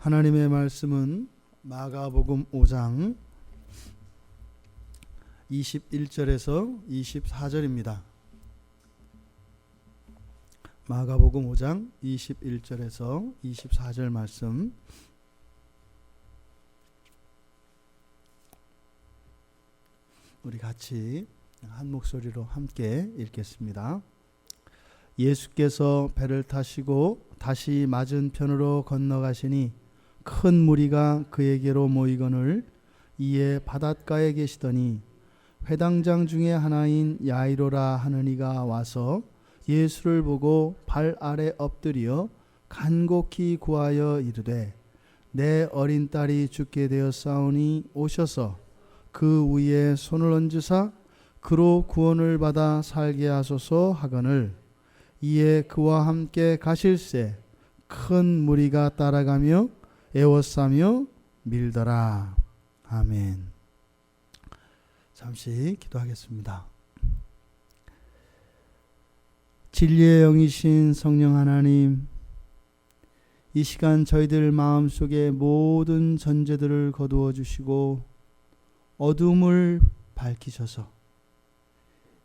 하나님의 말씀은 마가복음 5장 21절에서 24절입니다. 마가복음 5장 21절에서 24절 말씀, 우리 같이 한 목소리로 함께 읽겠습니다. 예수께서 배를 타시고 다시 맞은편으로 건너가시니 큰 무리가 그에게로 모이거늘 이에 바닷가에 계시더니 회당장 중에 하나인 야이로라 하는 이가 와서 예수를 보고 발 아래 엎드려 간곡히 구하여 이르되 내 어린 딸이 죽게 되었사오니 오셔서 그 위에 손을 얹으사 그로 구원을 받아 살게 하소서 하거늘 이에 그와 함께 가실새 큰 무리가 따라가며 애워싸며 밀더라. 아멘. 잠시 기도하겠습니다. 진리의 영이신 성령 하나님, 이 시간 저희들 마음속에 모든 전제들을 거두어 주시고 어둠을 밝히셔서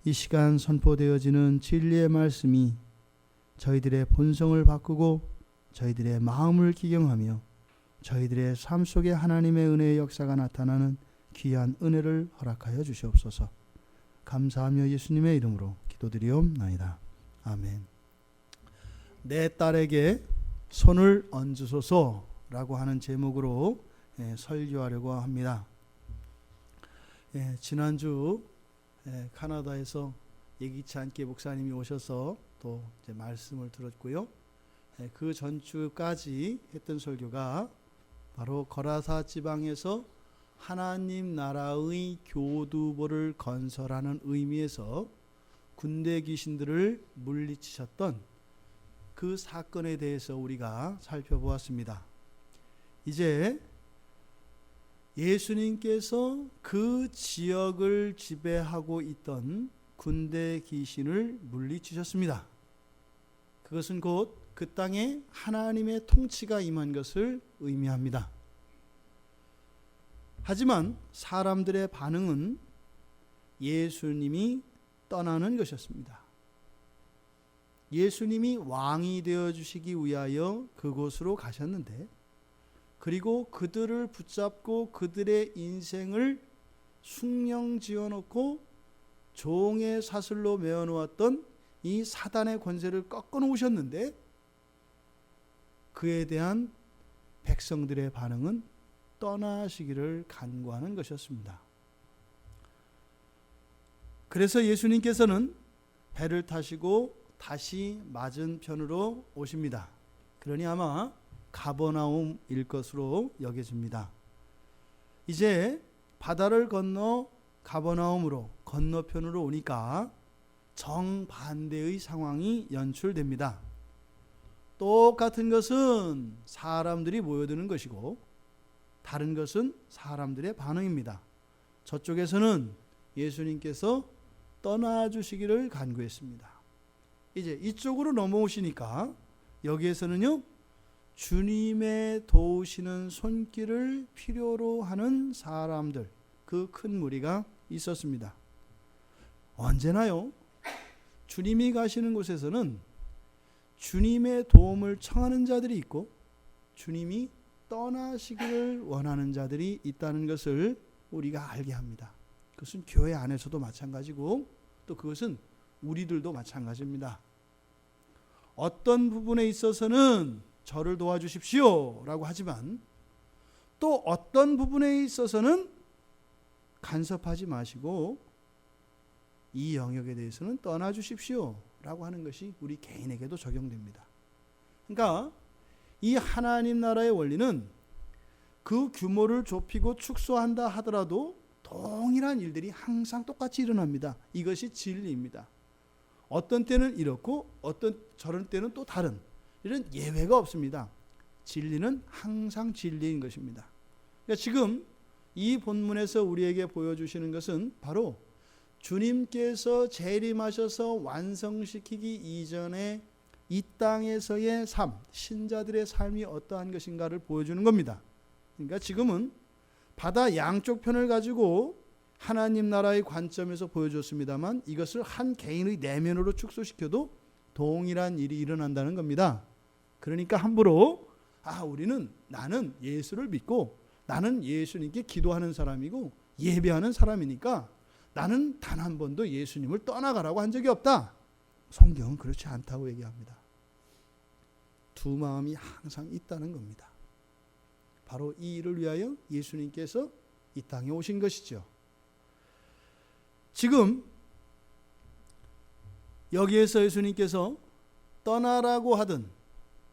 이 시간 선포되어지는 진리의 말씀이 저희들의 본성을 바꾸고 저희들의 마음을 기경하며 저희들의 삶 속에 하나님의 은혜의 역사가 나타나는 귀한 은혜를 허락하여 주시옵소서. 감사하며 예수님의 이름으로 기도드리옵나이다. 아멘. 내 딸에게 손을 얹으소서라고 하는 제목으로 설교하려고 합니다. 지난주 캐나다에서 예기치 않게 목사님이 오셔서 또 이제 말씀을 들었고요. 그 전주까지 했던 설교가 바로 거라사 지방에서 하나님 나라의 교두보를 건설하는 의미에서 군대 귀신들을 물리치셨던 그 사건에 대해서 우리가 살펴보았습니다. 이제 예수님께서 그 지역을 지배하고 있던 군대 귀신을 물리치셨습니다. 그것은 곧 그 땅에 하나님의 통치가 임한 것을 의미합니다. 하지만 사람들의 반응은 예수님이 떠나는 것이었습니다. 예수님이 왕이 되어 주시기 위하여 그곳으로 가셨는데, 그리고 그들을 붙잡고 그들의 인생을 숭령 지어놓고 종의 사슬로 메어놓았던 이 사단의 권세를 꺾어 놓으셨는데, 그에 대한 백성들의 반응은 떠나시기를 간구하는 것이었습니다. 그래서 예수님께서는 배를 타시고 다시 맞은편으로 오십니다. 그러니 아마 가버나움일 것으로 여겨집니다. 이제 바다를 건너 가버나움으로 건너편으로 오니까 정반대의 상황이 연출됩니다. 똑같은 것은 사람들이 모여드는 것이고 다른 것은 사람들의 반응입니다. 저쪽에서는 예수님께서 떠나주시기를 간구했습니다. 이제 이쪽으로 넘어오시니까 여기에서는요, 주님의 도우시는 손길을 필요로 하는 사람들, 그 큰 무리가 있었습니다. 언제나요, 주님이 가시는 곳에서는 주님의 도움을 청하는 자들이 있고 주님이 떠나시기를 원하는 자들이 있다는 것을 우리가 알게 합니다. 그것은 교회 안에서도 마찬가지고 또 그것은 우리들도 마찬가지입니다. 어떤 부분에 있어서는 저를 도와주십시오 라고 하지만 또 어떤 부분에 있어서는 간섭하지 마시고 이 영역에 대해서는 떠나주십시오 라고 하는 것이 우리 개인에게도 적용됩니다. 그러니까 이 하나님 나라의 원리는 그 규모를 좁히고 축소한다 하더라도 동일한 일들이 항상 똑같이 일어납니다. 이것이 진리입니다. 어떤 때는 이렇고 어떤 저런 때는 또 다른, 이런 예외가 없습니다. 진리는 항상 진리인 것입니다. 그러니까 지금 이 본문에서 우리에게 보여주시는 것은 바로 주님께서 재림하셔서 완성시키기 이전에 이 땅에서의 삶, 신자들의 삶이 어떠한 것인가를 보여주는 겁니다. 그러니까 지금은 바다 양쪽 편을 가지고 하나님 나라의 관점에서 보여줬습니다만 이것을 한 개인의 내면으로 축소시켜도 동일한 일이 일어난다는 겁니다. 그러니까 함부로 나는 예수를 믿고 나는 예수님께 기도하는 사람이고 예배하는 사람이니까 나는 단 한 번도 예수님을 떠나가라고 한 적이 없다. 성경은 그렇지 않다고 얘기합니다. 두 마음이 항상 있다는 겁니다. 바로 이 일을 위하여 예수님께서 이 땅에 오신 것이죠. 지금 여기에서 예수님께서 떠나라고 하든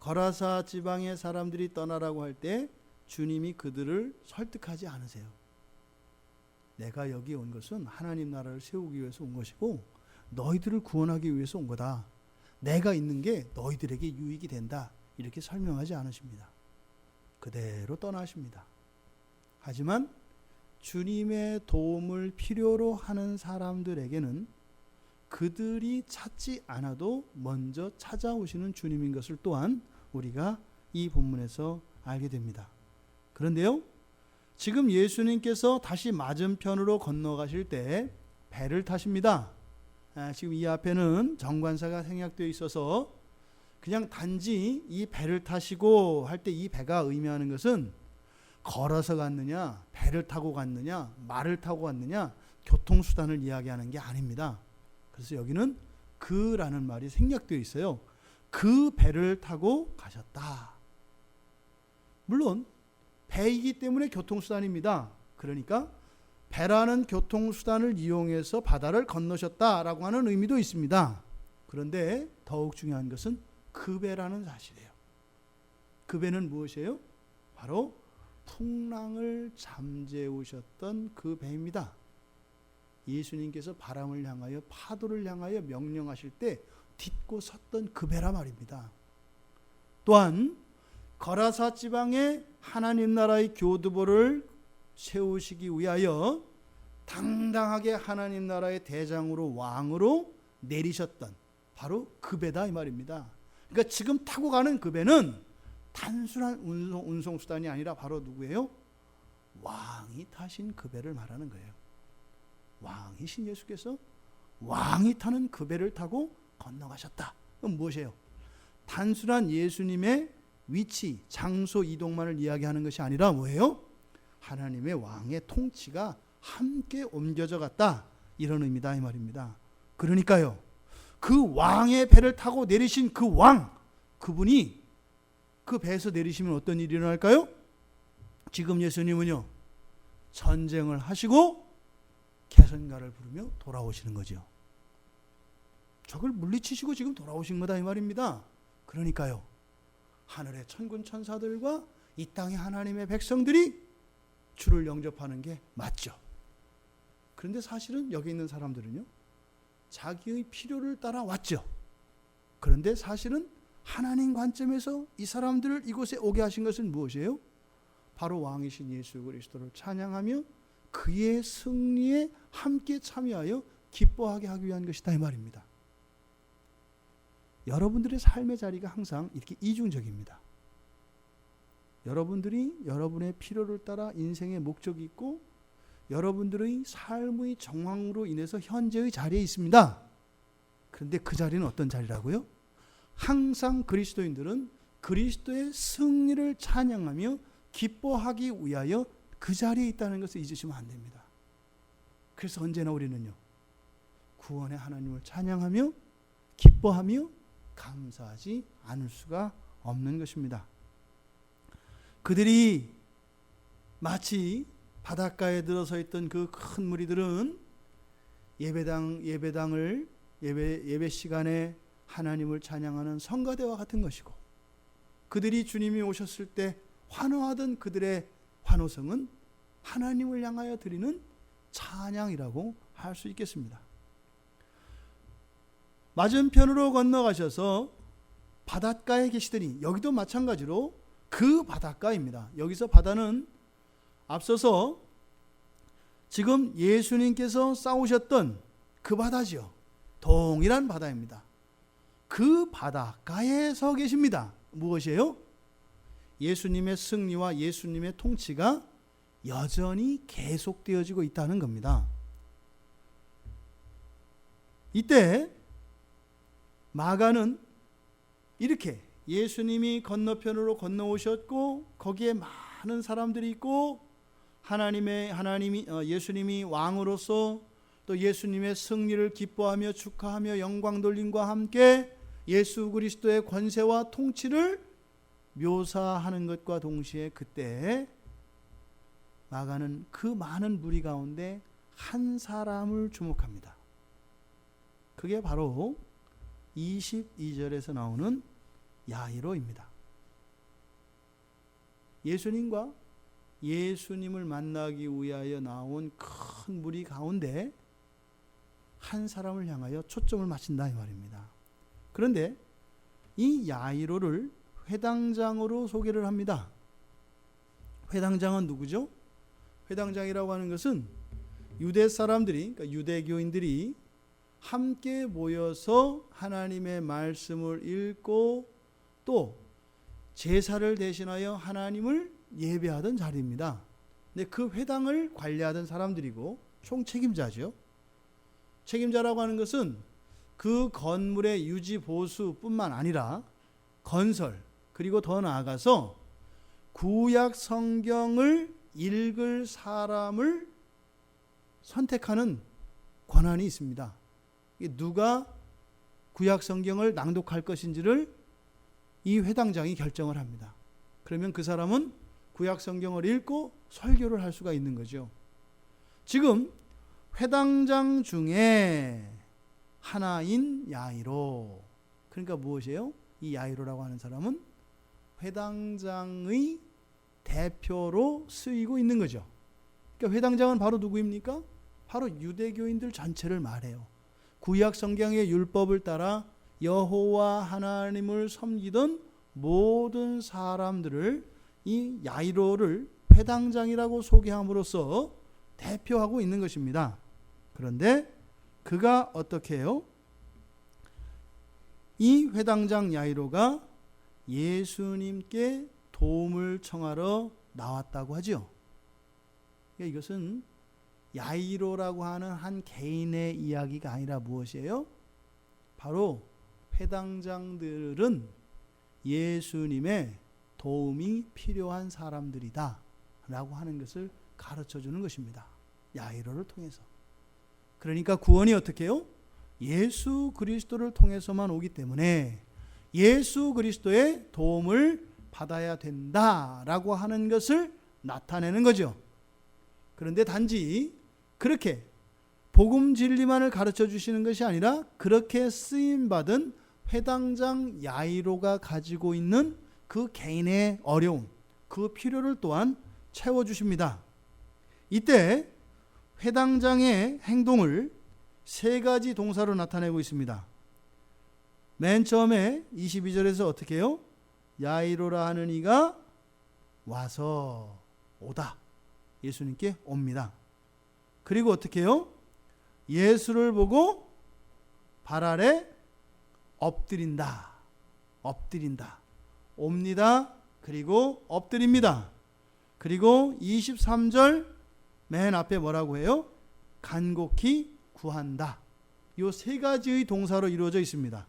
거라사 지방의 사람들이 떠나라고 할 때 주님이 그들을 설득하지 않으세요. 내가 여기 온 것은 하나님 나라를 세우기 위해서 온 것이고 너희들을 구원하기 위해서 온 거다. 내가 있는 게 너희들에게 유익이 된다. 이렇게 설명하지 않으십니다. 그대로 떠나십니다. 하지만 주님의 도움을 필요로 하는 사람들에게는 그들이 찾지 않아도 먼저 찾아오시는 주님인 것을 또한 우리가 이 본문에서 알게 됩니다. 그런데요, 지금 예수님께서 다시 맞은편으로 건너가실 때 배를 타십니다. 지금 이 앞에는 정관사가 생략되어 있어서 그냥 단지 이 배를 타시고 할 때 이 배가 의미하는 것은 걸어서 갔느냐, 배를 타고 갔느냐, 말을 타고 갔느냐, 교통수단을 이야기하는 게 아닙니다. 그래서 여기는 그라는 말이 생략되어 있어요. 그 배를 타고 가셨다. 물론 배이기 때문에 교통수단입니다. 그러니까 배라는 교통수단을 이용해서 바다를 건너셨다라고 하는 의미도 있습니다. 그런데 더욱 중요한 것은 그 배라는 사실이에요. 그 배는 무엇이에요? 바로 풍랑을 잠재우셨던 그 배입니다. 예수님께서 바람을 향하여 파도를 향하여 명령하실 때 딛고 섰던 그 배라 말입니다. 또한 거라사 지방에 하나님 나라의 교두보를 세우시기 위하여 당당하게 하나님 나라의 대장으로 왕으로 내리셨던 바로 그 배다 이 말입니다. 그러니까 지금 타고 가는 그 배는 단순한 운송수단이 아니라 바로 누구예요? 왕이 타신 그 배를 말하는 거예요. 왕이신 예수께서 왕이 타는 그 배를 타고 건너가셨다. 그럼 무엇이에요? 단순한 예수님의 위치, 장소 이동만을 이야기하는 것이 아니라 뭐예요? 하나님의 왕의 통치가 함께 옮겨져 갔다. 이런 의미다 이 말입니다. 그러니까요, 그 왕의 배를 타고 내리신 그 왕, 그분이 그 배에서 내리시면 어떤 일이 일어날까요? 지금 예수님은요, 전쟁을 하시고 개선가를 부르며 돌아오시는 거죠. 적을 물리치시고 지금 돌아오신 거다 이 말입니다. 그러니까요, 하늘의 천군 천사들과 이 땅의 하나님의 백성들이 주를 영접하는 게 맞죠. 그런데 사실은 여기 있는 사람들은요, 자기의 필요를 따라 왔죠. 그런데 사실은 하나님 관점에서 이 사람들을 이곳에 오게 하신 것은 무엇이에요? 바로 왕이신 예수 그리스도를 찬양하며 그의 승리에 함께 참여하여 기뻐하게 하기 위한 것이다 이 말입니다. 여러분들의 삶의 자리가 항상 이렇게 이중적입니다. 여러분들이 여러분의 필요를 따라 인생의 목적이 있고 여러분들의 삶의 정황으로 인해서 현재의 자리에 있습니다. 그런데 그 자리는 어떤 자리라고요? 항상 그리스도인들은 그리스도의 승리를 찬양하며 기뻐하기 위하여 그 자리에 있다는 것을 잊으시면 안 됩니다. 그래서 언제나 우리는요, 구원의 하나님을 찬양하며 기뻐하며 감사하지 않을 수가 없는 것입니다. 그들이 마치 바닷가에 들어서 있던 그 큰 무리들은 예배 시간에 하나님을 찬양하는 성가대와 같은 것이고, 그들이 주님이 오셨을 때 환호하던 그들의 환호성은 하나님을 향하여 드리는 찬양이라고 할 수 있겠습니다. 맞은편으로 건너가셔서 바닷가에 계시더니, 여기도 마찬가지로 그 바닷가입니다. 여기서 바다는 앞서서 지금 예수님께서 싸우셨던 그 바다죠. 동일한 바다입니다. 그 바닷가에 서 계십니다. 무엇이에요? 예수님의 승리와 예수님의 통치가 여전히 계속되어지고 있다는 겁니다. 이때 마가는 이렇게 예수님이 건너편으로 건너오셨고 거기에 많은 사람들이 있고 예수님이 왕으로서 또 예수님의 승리를 기뻐하며 축하하며 영광 돌림과 함께 예수 그리스도의 권세와 통치를 묘사하는 것과 동시에 그때 마가는 그 많은 무리 가운데 한 사람을 주목합니다. 그게 바로 22절에서 나오는 야이로입니다. 예수님과 예수님을 만나기 위하여 나온 큰 무리 가운데 한 사람을 향하여 초점을 맞춘다 이 말입니다. 그런데 이 야이로를 회당장으로 소개를 합니다. 회당장은 누구죠? 회당장이라고 하는 것은 유대 사람들이, 그러니까 유대교인들이 함께 모여서 하나님의 말씀을 읽고 또 제사를 대신하여 하나님을 예배하던 자리입니다. 근데 그 회당을 관리하던 사람들이고 총 책임자죠. 책임자라고 하는 것은 그 건물의 유지 보수뿐만 아니라 건설, 그리고 더 나아가서 구약 성경을 읽을 사람을 선택하는 권한이 있습니다. 누가 구약 성경을 낭독할 것인지를 이 회당장이 결정을 합니다. 그러면 그 사람은 구약 성경을 읽고 설교를 할 수가 있는 거죠. 지금 회당장 중에 하나인 야이로, 그러니까 무엇이에요? 이 야이로라고 하는 사람은 회당장의 대표로 쓰이고 있는 거죠. 그러니까 회당장은 바로 누구입니까? 바로 유대교인들 전체를 말해요. 구약 성경의 율법을 따라 여호와 하나님을 섬기던 모든 사람들을 이 야이로를 회당장이라고 소개함으로써 대표하고 있는 것입니다. 그런데 그가 어떻게 해요? 이 회당장 야이로가 예수님께 도움을 청하러 나왔다고 하죠. 이것은 야이로라고 하는 한 개인의 이야기가 아니라 무엇이에요? 바로 회당장들은 예수님의 도움이 필요한 사람들이다 라고 하는 것을 가르쳐 주는 것입니다. 야이로를 통해서. 그러니까 구원이 어떻게 해요? 예수 그리스도를 통해서만 오기 때문에 예수 그리스도의 도움을 받아야 된다라고 하는 것을 나타내는 거죠. 그런데 단지 그렇게 복음 진리만을 가르쳐 주시는 것이 아니라 그렇게 쓰임받은 회당장 야이로가 가지고 있는 그 개인의 어려움, 그 필요를 또한 채워주십니다. 이때 회당장의 행동을 세 가지 동사로 나타내고 있습니다. 맨 처음에 22절에서 어떻게 해요? 야이로라 하는 이가 와서 오다. 예수님께 옵니다. 그리고 어떻게 해요? 예수를 보고 발 아래 엎드린다. 엎드린다. 옵니다. 그리고 엎드립니다. 그리고 23절 맨 앞에 뭐라고 해요? 간곡히 구한다. 이 세 가지의 동사로 이루어져 있습니다.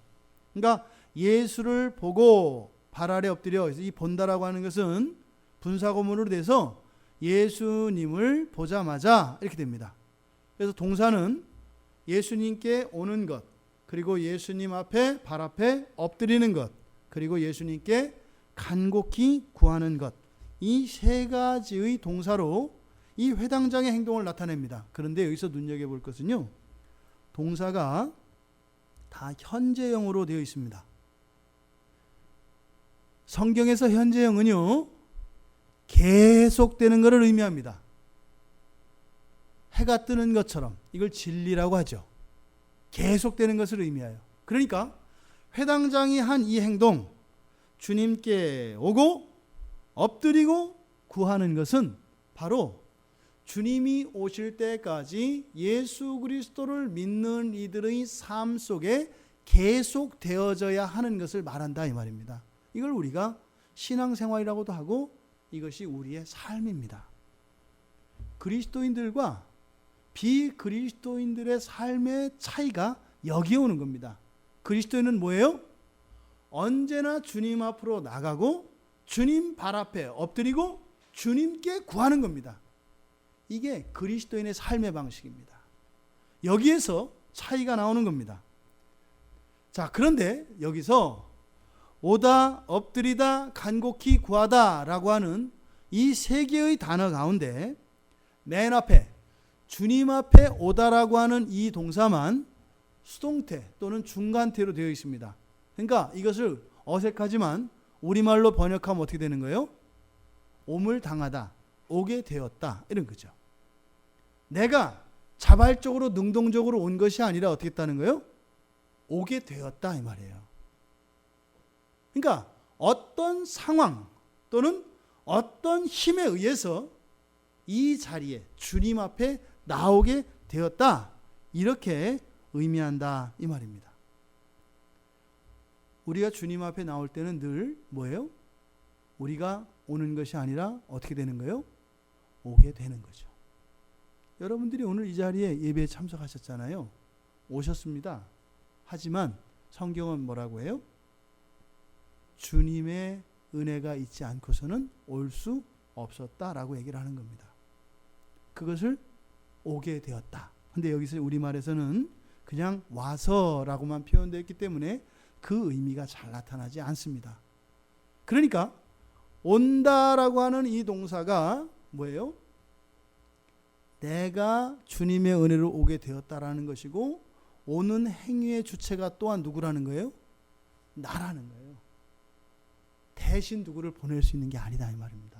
그러니까 예수를 보고 발 아래 엎드려, 이 본다라고 하는 것은 분사구문으로 돼서 예수님을 보자마자 이렇게 됩니다. 그래서 동사는 예수님께 오는 것, 그리고 예수님 앞에 발 앞에 엎드리는 것, 그리고 예수님께 간곡히 구하는 것, 이 세 가지의 동사로 이 회당장의 행동을 나타냅니다. 그런데 여기서 눈여겨볼 것은요, 동사가 다 현재형으로 되어 있습니다. 성경에서 현재형은요, 계속되는 것을 의미합니다. 해가 뜨는 것처럼, 이걸 진리라고 하죠. 계속되는 것을 의미해요. 그러니까 회당장이 한 이 행동, 주님께 오고 엎드리고 구하는 것은 바로 주님이 오실 때까지 예수 그리스도를 믿는 이들의 삶 속에 계속 되어져야 하는 것을 말한다 이 말입니다. 이걸 우리가 신앙생활이라고도 하고 이것이 우리의 삶입니다. 그리스도인들과 비그리스도인들의 삶의 차이가 여기에 오는 겁니다. 그리스도인은 뭐예요? 언제나 주님 앞으로 나가고 주님 발 앞에 엎드리고 주님께 구하는 겁니다. 이게 그리스도인의 삶의 방식입니다. 여기에서 차이가 나오는 겁니다. 자, 그런데 여기서 오다, 엎드리다, 간곡히 구하다 라고 하는 이 세 개의 단어 가운데 맨 앞에 주님 앞에 오다라고 하는 이 동사만 수동태 또는 중간태로 되어 있습니다. 그러니까 이것을 어색하지만 우리말로 번역하면 어떻게 되는 거예요? 옴을 당하다, 오게 되었다 이런 거죠. 내가 자발적으로 능동적으로 온 것이 아니라 어떻게 했다는 거예요? 오게 되었다 이 말이에요. 그러니까 어떤 상황 또는 어떤 힘에 의해서 이 자리에 주님 앞에 나오게 되었다 이렇게 의미한다 이 말입니다. 우리가 주님 앞에 나올 때는 늘 뭐예요? 우리가 오는 것이 아니라 어떻게 되는 거예요? 오게 되는 거죠. 여러분들이 오늘 이 자리에 예배에 참석하셨잖아요. 오셨습니다. 하지만 성경은 뭐라고 해요? 주님의 은혜가 있지 않고서는 올 수 없었다라고 얘기를 하는 겁니다. 그것을 오게 되었다. 근데 여기서 우리말에서는 그냥 와서라고만 표현되어 있기 때문에 그 의미가 잘 나타나지 않습니다. 그러니까 온다라고 하는 이 동사가 뭐예요? 내가 주님의 은혜로 오게 되었다라는 것이고 오는 행위의 주체가 또한 누구라는 거예요? 나라는 거예요. 대신 누구를 보낼 수 있는 게 아니다 이 말입니다.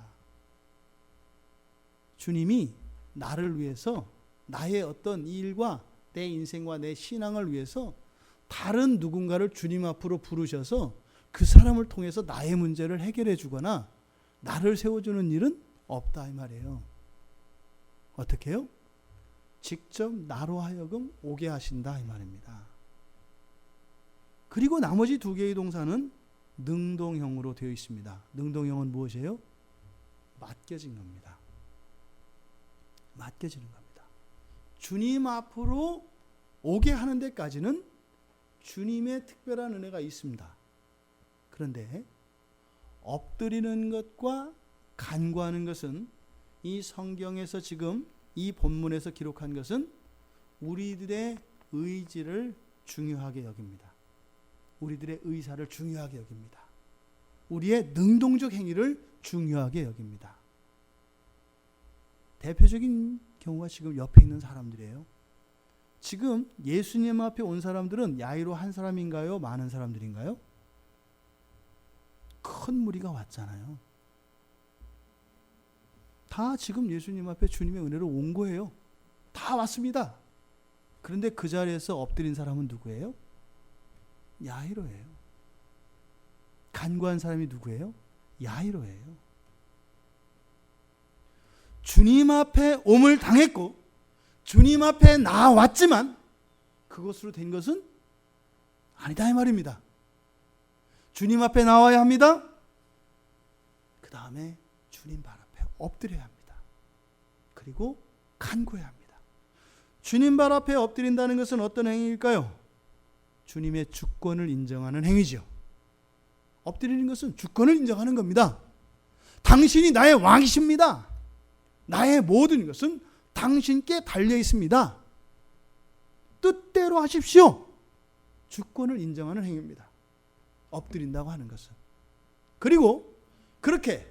주님이 나를 위해서 나의 어떤 일과 내 인생과 내 신앙을 위해서 다른 누군가를 주님 앞으로 부르셔서 그 사람을 통해서 나의 문제를 해결해 주거나 나를 세워주는 일은 없다 이 말이에요. 어떻게 해요? 직접 나로 하여금 오게 하신다 이 말입니다. 그리고 나머지 두 개의 동사는 능동형으로 되어 있습니다. 능동형은 무엇이에요? 맡겨진 겁니다. 맡겨지는 겁니다. 주님 앞으로 오게 하는 데까지는 주님의 특별한 은혜가 있습니다. 그런데 엎드리는 것과 간구하는 것은 이 성경에서 지금 이 본문에서 기록한 것은 우리들의 의지를 중요하게 여깁니다. 우리들의 의사를 중요하게 여깁니다. 우리의 능동적 행위를 중요하게 여깁니다. 대표적인 경우가 지금 옆에 있는 사람들이에요. 지금 예수님 앞에 온 사람들은 야이로 한 사람인가요? 많은 사람들인가요? 큰 무리가 왔잖아요. 다 지금 예수님 앞에 주님의 은혜로 온 거예요. 다 왔습니다. 그런데 그 자리에서 엎드린 사람은 누구예요? 야이로예요. 간구한 사람이 누구예요? 야이로예요. 주님 앞에 옴을 당했고 주님 앞에 나왔지만 그것으로 된 것은 아니다 이 말입니다. 주님 앞에 나와야 합니다. 그 다음에 주님 발 앞에 엎드려야 합니다. 그리고 간구해야 합니다. 주님 발 앞에 엎드린다는 것은 어떤 행위일까요? 주님의 주권을 인정하는 행위죠. 엎드리는 것은 주권을 인정하는 겁니다. 당신이 나의 왕이십니다. 나의 모든 것은 당신께 달려 있습니다. 뜻대로 하십시오. 주권을 인정하는 행위입니다. 엎드린다고 하는 것은. 그리고 그렇게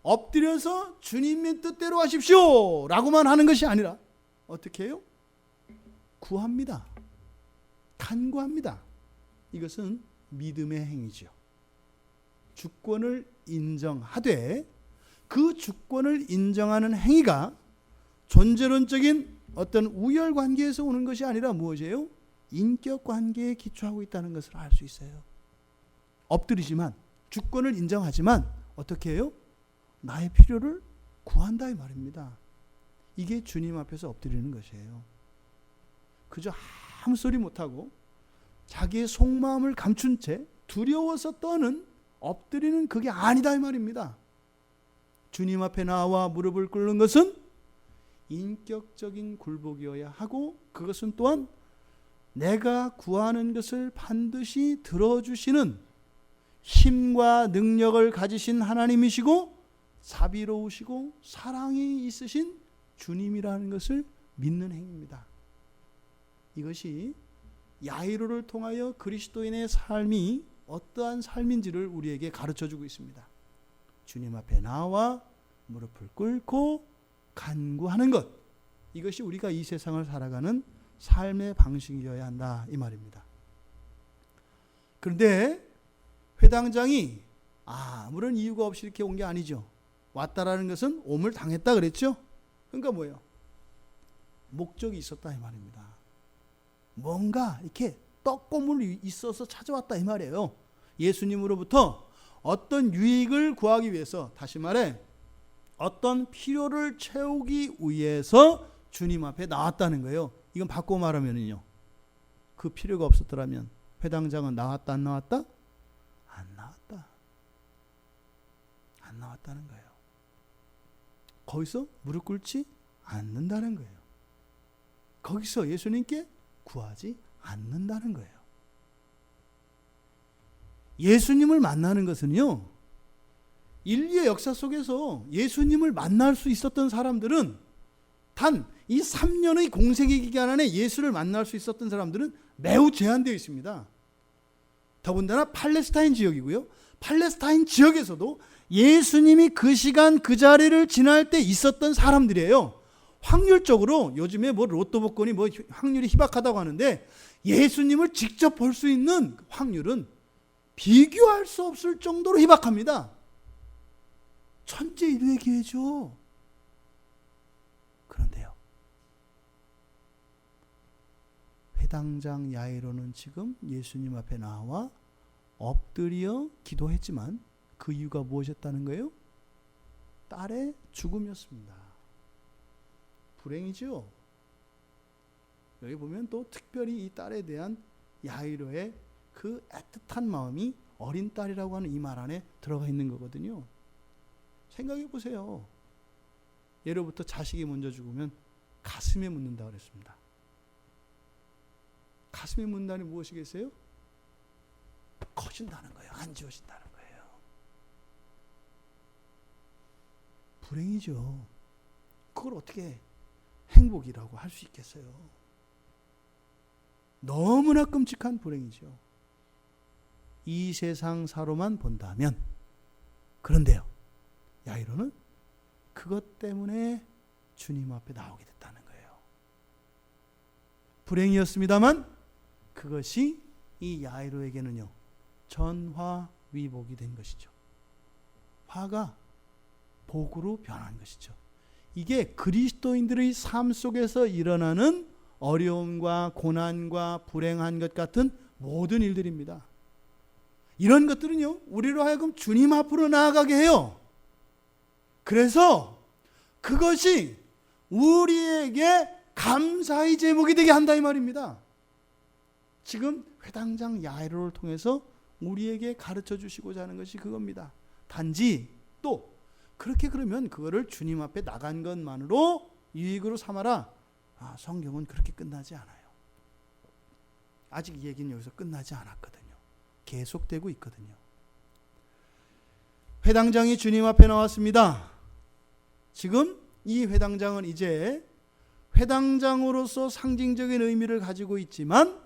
엎드려서 주님의 뜻대로 하십시오 라고만 하는 것이 아니라 어떻게 해요? 구합니다. 간구합니다. 이것은 믿음의 행위죠. 주권을 인정하되 그 주권을 인정하는 행위가 존재론적인 어떤 우열 관계에서 오는 것이 아니라 무엇이에요? 인격 관계에 기초하고 있다는 것을 알 수 있어요. 엎드리지만 주권을 인정하지만 어떻게 해요? 나의 필요를 구한다 이 말입니다. 이게 주님 앞에서 엎드리는 것이에요. 그저 아무 소리 못하고 자기의 속마음을 감춘 채 두려워서 떠는 엎드리는 그게 아니다 이 말입니다. 주님 앞에 나와 무릎을 꿇는 것은 인격적인 굴복이어야 하고, 그것은 또한 내가 구하는 것을 반드시 들어주시는 힘과 능력을 가지신 하나님이시고 자비로우시고 사랑이 있으신 주님이라는 것을 믿는 행위입니다. 이것이 야이로를 통하여 그리스도인의 삶이 어떠한 삶인지를 우리에게 가르쳐주고 있습니다. 주님 앞에 나와 무릎을 꿇고 간구하는 것, 이것이 우리가 이 세상을 살아가는 삶의 방식이어야 한다 이 말입니다. 그런데 회당장이 아무런 이유가 없이 이렇게 온 게 아니죠. 왔다라는 것은 옴을 당했다 그랬죠. 그러니까 뭐예요? 목적이 있었다 이 말입니다. 뭔가 이렇게 떡고물이 있어서 찾아왔다 이 말이에요. 예수님으로부터 어떤 유익을 구하기 위해서, 다시 말해 어떤 필요를 채우기 위해서 주님 앞에 나왔다는 거예요. 이건 바꿔 말하면요, 그 필요가 없었더라면 회당장은 나왔다 안 나왔다? 안 나왔다. 안 나왔다는 거예요. 거기서 무릎 꿇지 않는다는 거예요. 거기서 예수님께 구하지 않는다는 거예요. 예수님을 만나는 것은요, 인류의 역사 속에서 예수님을 만날 수 있었던 사람들은 단 이 3년의 공생의 기간 안에 예수를 만날 수 있었던 사람들은 매우 제한되어 있습니다. 더군다나 팔레스타인 지역이고요. 팔레스타인 지역에서도 예수님이 그 시간 그 자리를 지날 때 있었던 사람들이에요. 확률적으로 요즘에 뭐 로또 복권이 뭐 확률이 희박하다고 하는데, 예수님을 직접 볼 수 있는 확률은 비교할 수 없을 정도로 희박합니다. 천재인류의 기회죠. 그런데요, 회당장 야이로는 지금 예수님 앞에 나와 엎드려 기도했지만 그 이유가 무엇이었다는 거예요? 딸의 죽음이었습니다. 불행이죠. 여기 보면 또 특별히 이 딸에 대한 야이로의 그 애틋한 마음이 어린 딸이라고 하는 이 말 안에 들어가 있는 거거든요. 생각해 보세요. 예로부터 자식이 먼저 죽으면 가슴에 묻는다 그랬습니다. 가슴에 묻는다는 무엇이겠어요? 커진다는 거예요. 안 지워진다는 거예요. 불행이죠. 그걸 어떻게 행복이라고 할 수 있겠어요? 너무나 끔찍한 불행이죠. 이 세상 사로만 본다면. 그런데요, 야이로는 그것 때문에 주님 앞에 나오게 됐다는 거예요. 불행이었습니다만 그것이 이 야이로에게는요, 전화위복이 된 것이죠. 화가 복으로 변한 것이죠. 이게 그리스도인들의 삶 속에서 일어나는 어려움과 고난과 불행한 것 같은 모든 일들입니다. 이런 것들은요, 우리로 하여금 주님 앞으로 나아가게 해요. 그래서 그것이 우리에게 감사의 제목이 되게 한다 이 말입니다. 지금 회당장 야이로를 통해서 우리에게 가르쳐 주시고자 하는 것이 그겁니다. 단지 또 그렇게 그러면 그거를 주님 앞에 나간 것만으로 유익으로 삼아라. 성경은 그렇게 끝나지 않아요. 아직 이 얘기는 여기서 끝나지 않았거든요. 계속되고 있거든요. 회당장이 주님 앞에 나왔습니다. 지금 이 회당장은 이제 회당장으로서 상징적인 의미를 가지고 있지만,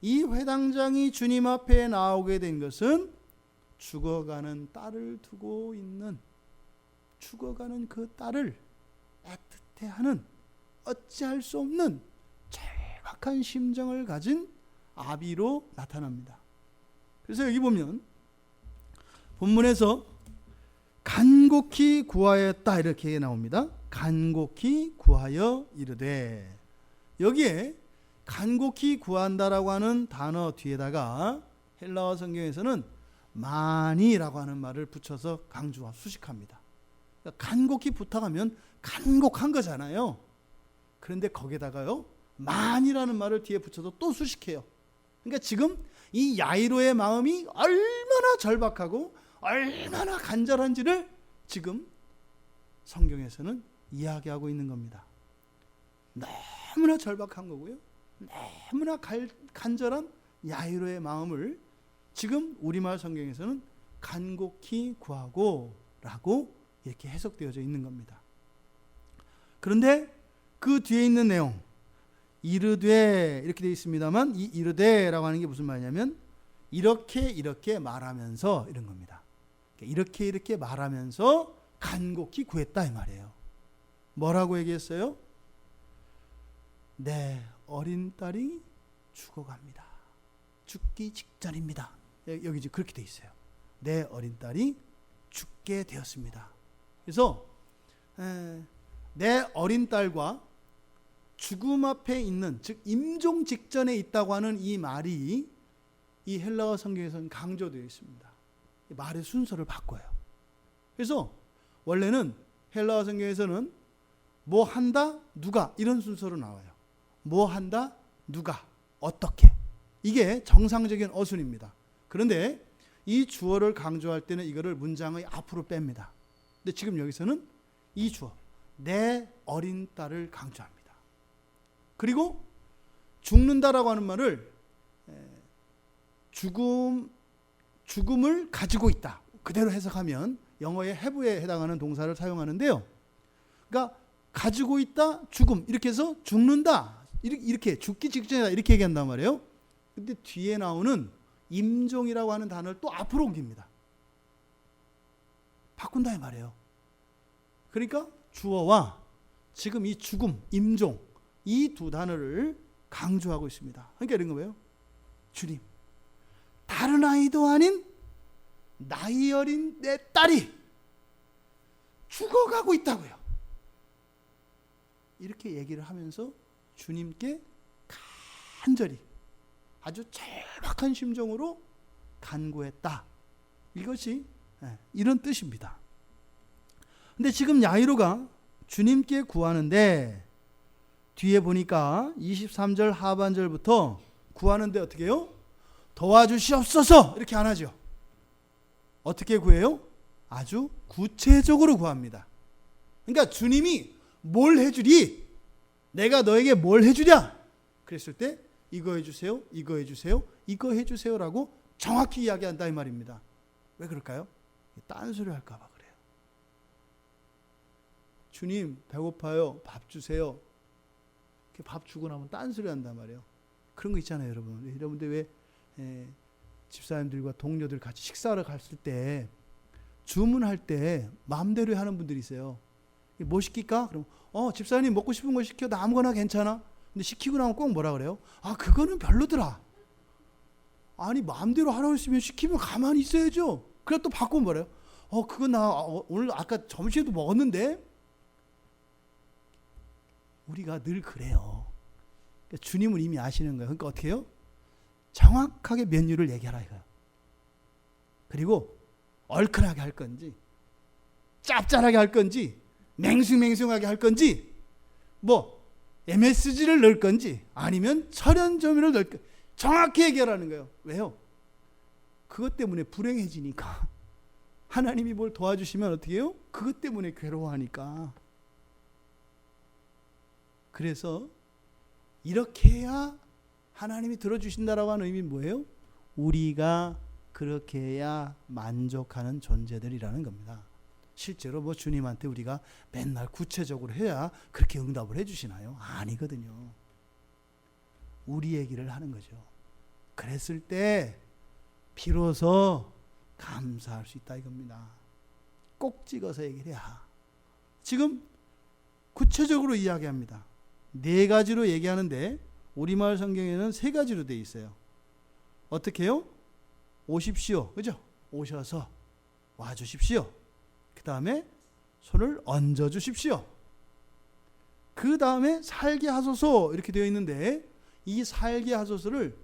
이 회당장이 주님 앞에 나오게 된 것은 죽어가는 딸을 두고 있는, 죽어가는 그 딸을 애틋해하는 어찌할 수 없는 절박한 심정을 가진 아비로 나타납니다. 그래서 여기 보면 본문에서 간곡히 구하였다 이렇게 나옵니다. 간곡히 구하여 이르되, 여기에 간곡히 구한다라고 하는 단어 뒤에다가 헬라어 성경에서는 많이라고 하는 말을 붙여서 강조와 수식합니다. 그러니까 간곡히 부탁하면 간곡한 거잖아요. 그런데 거기에다가요, 많이라는 말을 뒤에 붙여서 또 수식해요. 그러니까 지금 이 야이로의 마음이 얼마나 절박하고 얼마나 간절한지를 지금 성경에서는 이야기하고 있는 겁니다. 너무나 절박한 거고요. 너무나 간절한 야이로의 마음을 지금 우리말 성경에서는 간곡히 구하고 라고 이렇게 해석되어져 있는 겁니다. 그런데 그 뒤에 있는 내용, 이르되 이렇게 되어 있습니다만, 이 이르되라고 하는 게 무슨 말이냐면 이렇게 말하면서 이런 겁니다. 이렇게 말하면서 간곡히 구했다 이 말이에요. 뭐라고 얘기했어요? 내 어린 딸이 죽어갑니다. 죽기 직전입니다. 여기 지금 그렇게 돼 있어요. 내 어린 딸이 죽게 되었습니다. 그래서 내 어린 딸과 죽음 앞에 있는, 즉 임종 직전에 있다고 하는 이 말이 이 헬라어 성경에서는 강조되어 있습니다. 말의 순서를 바꿔요. 그래서 원래는 헬라어 성경에서는 뭐 한다, 누가 이런 순서로 나와요. 뭐 한다, 누가, 어떻게. 이게 정상적인 어순입니다. 그런데 이 주어를 강조할 때는 이거를 문장의 앞으로 뺍니다. 근데 지금 여기서는 이 주어, 내 어린 딸을 강조합니다. 그리고 죽는다라고 하는 말을 죽음을 가지고 있다. 그대로 해석하면 영어의 have에 해당하는 동사를 사용하는데요. 그러니까 가지고 있다, 죽음 이렇게 해서 죽는다, 이렇게 죽기 직전이다 이렇게 얘기한단 말이에요. 근데 뒤에 나오는 임종이라고 하는 단어를 또 앞으로 옮깁니다. 바꾼다 이 말이에요. 그러니까 주어와 지금 이 죽음, 임종 이 두 단어를 강조하고 있습니다. 그러니까 이런 거예요. 주님, 다른 아이도 아닌 나이 어린 내 딸이 죽어가고 있다고요. 이렇게 얘기를 하면서 주님께 간절히 아주 절박한 심정으로 간구했다. 이것이 이런 뜻입니다. 근데 지금 야이로가 주님께 구하는데 뒤에 보니까 23절 하반절부터 구하는데 어떻게 해요? 도와주시옵소서 이렇게 안 하죠. 어떻게 구해요? 아주 구체적으로 구합니다. 그러니까 주님이 뭘 해주리? 내가 너에게 뭘 해주랴? 그랬을 때 이거 해주세요, 이거 해주세요, 이거 해주세요라고 정확히 이야기한다 이 말입니다. 왜 그럴까요? 딴소리 할까 봐 그래요. 주님 배고파요, 밥 주세요. 밥 주고 나면 딴소리 한단 말이에요. 그런 거 있잖아요 여러분. 여러분들 왜 집사님들과 동료들 같이 식사하러 갔을 때 주문할 때 마음대로 하는 분들이 있어요. 뭐 시킬까? 그럼 집사님 먹고 싶은 거 시켜. 나 아무거나 괜찮아. 근데 시키고 나면 꼭 뭐라 그래요? 아 그거는 별로더라. 아니 마음대로 하라고 했으면 시키면 가만히 있어야죠. 그래 또 바꾸면 뭐래요? 그거 나 오늘 아까 점심에도 먹었는데. 우리가 늘 그래요. 그러니까 주님은 이미 아시는 거예요. 그러니까 어떻게 해요? 정확하게 메뉴를 얘기하라 이거예요. 그리고 얼큰하게 할 건지 짭짤하게 할 건지 맹숭맹숭하게 할 건지 뭐 MSG를 넣을 건지 아니면 천연조미를 넣을 건지 정확히 얘기하라는 거예요. 왜요? 그것 때문에 불행해지니까. 하나님이 뭘 도와주시면 어떻게 해요? 그것 때문에 괴로워하니까. 그래서 이렇게 해야 하나님이 들어주신다라고 하는 의미는 뭐예요? 우리가 그렇게 해야 만족하는 존재들이라는 겁니다. 실제로 뭐 주님한테 우리가 맨날 구체적으로 해야 그렇게 응답을 해주시나요? 아니거든요. 우리 얘기를 하는 거죠. 그랬을 때 비로소 감사할 수 있다 이겁니다. 꼭 찍어서 얘기를 해야. 지금 구체적으로 이야기합니다. 4가지로 얘기하는데 우리말 성경에는 3가지로 되어 있어요. 어떻게 해요? 오십시오. 그죠? 오셔서 와주십시오. 그 다음에 손을 얹어주십시오. 그 다음에 살게 하소서 이렇게 되어 있는데 이 살게 하소서를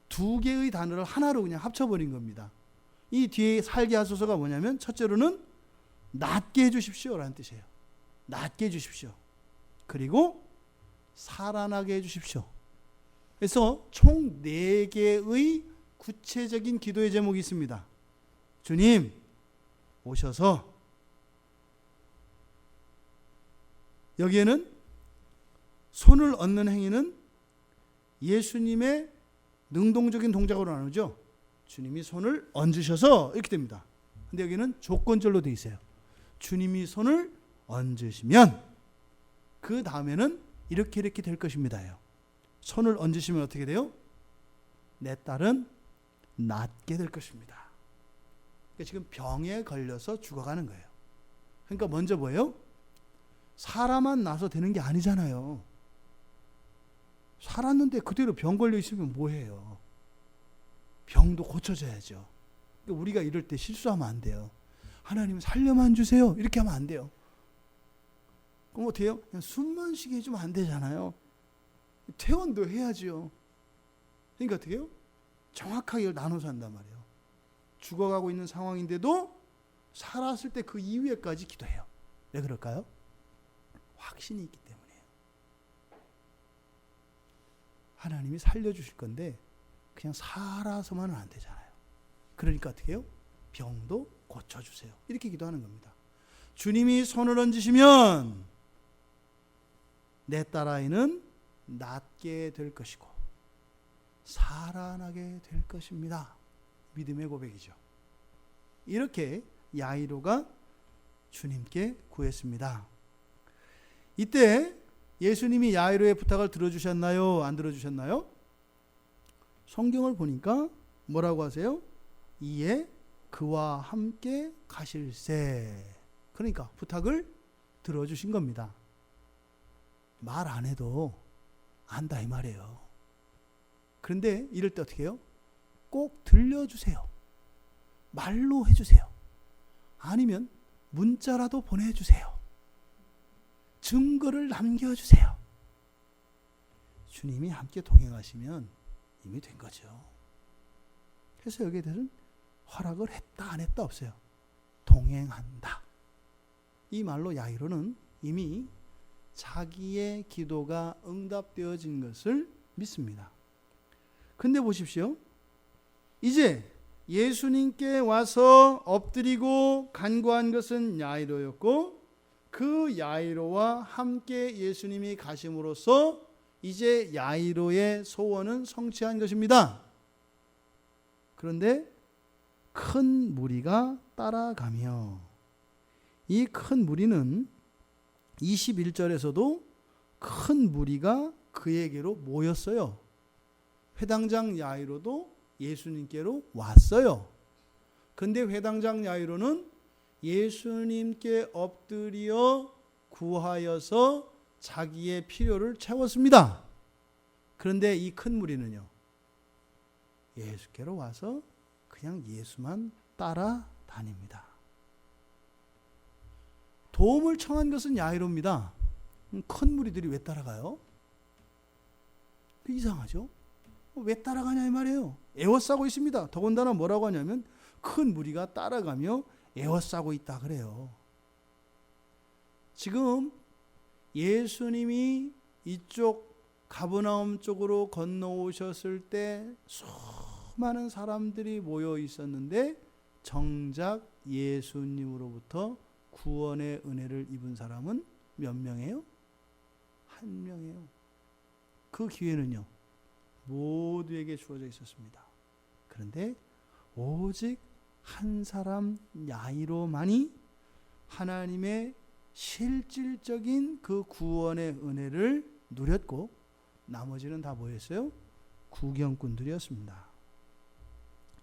2개의 단어를 하나로 그냥 합쳐버린 겁니다. 이 뒤에 살게 하소서가 뭐냐면 첫째로는 낫게 해주십시오 라는 뜻이에요. 낫게 해주십시오. 그리고 살아나게 해주십시오. 그래서 총 4개의 구체적인 기도의 제목이 있습니다. 주님 오셔서, 여기에는 손을 얹는 행위는 예수님의 능동적인 동작으로 나누죠. 주님이 손을 얹으셔서 이렇게 됩니다. 근데 여기는 조건절로 되어 있어요. 주님이 손을 얹으시면 그 다음에는 이렇게 될 것입니다요. 손을 얹으시면 어떻게 돼요? 내 딸은 낫게 될 것입니다. 그러니까 지금 병에 걸려서 죽어가는 거예요. 그러니까 먼저 뭐예요? 살아만 나서 되는 게 아니잖아요. 살았는데 그대로 병 걸려 있으면 뭐해요? 병도 고쳐져야죠. 그러니까 우리가 이럴 때 실수하면 안 돼요. 하나님 살려만 주세요, 이렇게 하면 안 돼요. 그럼 어떻게 해요? 그냥 숨만 쉬게 해주면 안 되잖아요. 퇴원도 해야죠. 그러니까 어떻게 해요? 정확하게 이걸 나눠서 한단 말이에요. 죽어가고 있는 상황인데도 살았을 때 그 이후에까지 기도해요. 왜 그럴까요? 확신이 있기 때문이에요. 하나님이 살려주실 건데 그냥 살아서만은 안 되잖아요. 그러니까 어떻게 해요? 병도 고쳐주세요, 이렇게 기도하는 겁니다. 주님이 손을 얹으시면 내 딸아이는 낫게 될 것이고 살아나게 될 것입니다. 믿음의 고백이죠. 이렇게 야이로가 주님께 구했습니다. 이때 예수님이 야이로의 부탁을 들어주셨나요? 안 들어주셨나요? 성경을 보니까 뭐라고 하세요? 이에 그와 함께 가실세. 그러니까 부탁을 들어주신 겁니다. 말 안 해도 안다 이 말이에요. 그런데 이럴 때 어떻게 해요? 꼭 들려주세요. 말로 해주세요. 아니면 문자라도 보내주세요. 증거를 남겨주세요. 주님이 함께 동행하시면 이미 된 거죠. 그래서 여기에 대해서는 허락을 했다 안 했다 없어요. 동행한다. 이 말로 야이로는 이미 자기의 기도가 응답되어진 것을 믿습니다. 근데 보십시오. 이제 예수님께 와서 엎드리고 간구한 것은 야이로였고, 그 야이로와 함께 예수님이 가심으로써 이제 야이로의 소원은 성취한 것입니다. 그런데 큰 무리가 따라가며, 이 큰 무리는 21절에서도 큰 무리가 그에게로 모였어요. 회당장 야이로도 예수님께로 왔어요. 근데 회당장 야이로는 예수님께 엎드려 구하여서 자기의 필요를 채웠습니다. 그런데 이 큰 무리는요, 예수께로 와서 그냥 예수만 따라다닙니다. 도움을 청한 것은 야이로입니다. 큰 무리들이 왜 따라가요? 이상하죠? 왜 따라가냐 이 말이에요. 애워싸고 있습니다. 더군다나 뭐라고 하냐면 큰 무리가 따라가며 애워싸고 있다 그래요. 지금 예수님이 이쪽 가버나움 쪽으로 건너오셨을 때 수많은 사람들이 모여 있었는데 정작 예수님으로부터 구원의 은혜를 입은 사람은 몇 명이에요? 한 명이에요. 그 기회는요, 모두에게 주어져 있었습니다. 그런데 오직 한 사람 야이로만이 하나님의 실질적인 그 구원의 은혜를 누렸고, 나머지는 다 뭐였어요? 구경꾼들이었습니다.